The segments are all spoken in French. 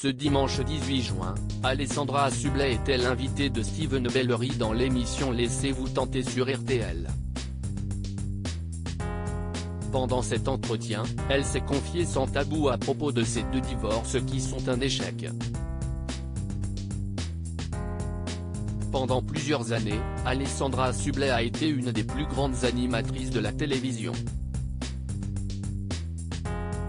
Ce dimanche 18 juin, Alessandra Sublet était l'invitée de Steven Bellery dans l'émission Laissez-vous tenter sur RTL. Pendant cet entretien, elle s'est confiée sans tabou à propos de ses 2 divorces qui sont un échec. Pendant plusieurs années, Alessandra Sublet a été une des plus grandes animatrices de la télévision.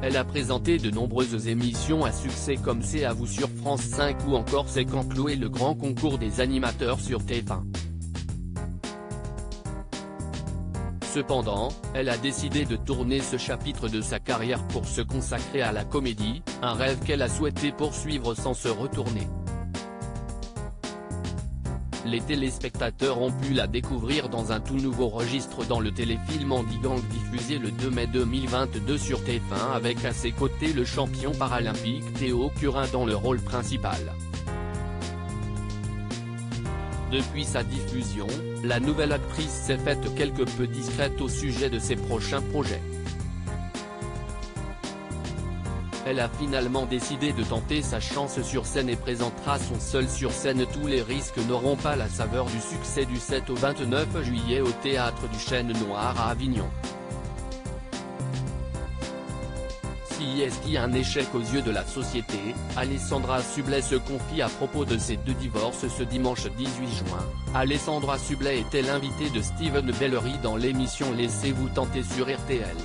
Elle a présenté de nombreuses émissions à succès comme C'est à vous sur France 5 ou encore C'est quand Chloé, le grand concours des animateurs sur TF1. Cependant, elle a décidé de tourner ce chapitre de sa carrière pour se consacrer à la comédie, un rêve qu'elle a souhaité poursuivre sans se retourner. Les téléspectateurs ont pu la découvrir dans un tout nouveau registre dans le téléfilm Andy Gang diffusé le 2 mai 2022 sur TF1 avec à ses côtés le champion paralympique Théo Curin dans le rôle principal. Depuis sa diffusion, la nouvelle actrice s'est faite quelque peu discrète au sujet de ses prochains projets. Elle a finalement décidé de tenter sa chance sur scène et présentera son seul sur scène Tous les risques n'auront pas la saveur du succès du 7 au 29 juillet au Théâtre du Chêne Noir à Avignon. Si est-il un échec aux yeux de la société, Alessandra Sublet se confie à propos de ses 2 divorces ce dimanche 18 juin. Alessandra Sublet était l'invitée de Steven Bellery dans l'émission Laissez-vous tenter sur RTL.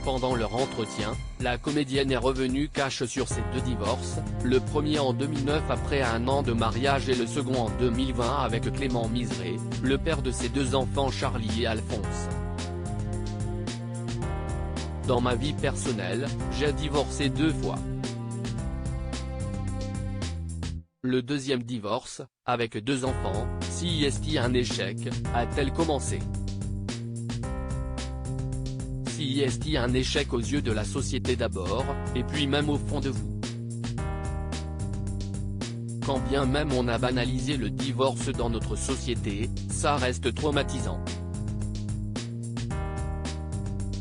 Pendant leur entretien, la comédienne est revenue cash sur ses 2 divorces, le premier en 2009 après un an de mariage et le second en 2020 avec Clément Miseré, le père de ses 2 enfants Charlie et Alphonse. Dans ma vie personnelle, j'ai divorcé 2 fois. Le deuxième divorce, avec 2 enfants, si est-il un échec, a-t-elle commencé? Si est-il un échec aux yeux de la société d'abord, et puis même au fond de vous? Quand bien même on a banalisé le divorce dans notre société, ça reste traumatisant.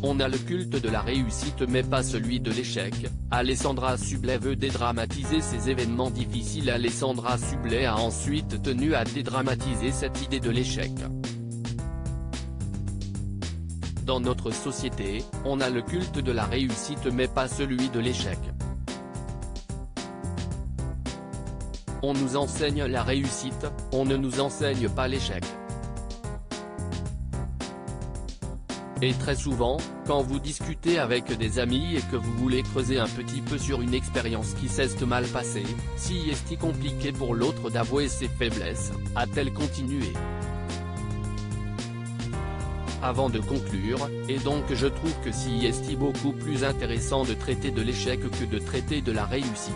On a le culte de la réussite mais pas celui de l'échec. Alessandra Sublet veut dédramatiser ces événements difficiles. Alessandra Sublet a ensuite tenu à dédramatiser cette idée de l'échec. Dans notre société, on a le culte de la réussite mais pas celui de l'échec. On nous enseigne la réussite, on ne nous enseigne pas l'échec. Et très souvent, quand vous discutez avec des amis et que vous voulez creuser un petit peu sur une expérience qui s'est mal passée, si est-il compliqué pour l'autre d'avouer ses faiblesses, a-t-elle continué? Avant de conclure, et donc je trouve que si est-il beaucoup plus intéressant de traiter de l'échec que de traiter de la réussite.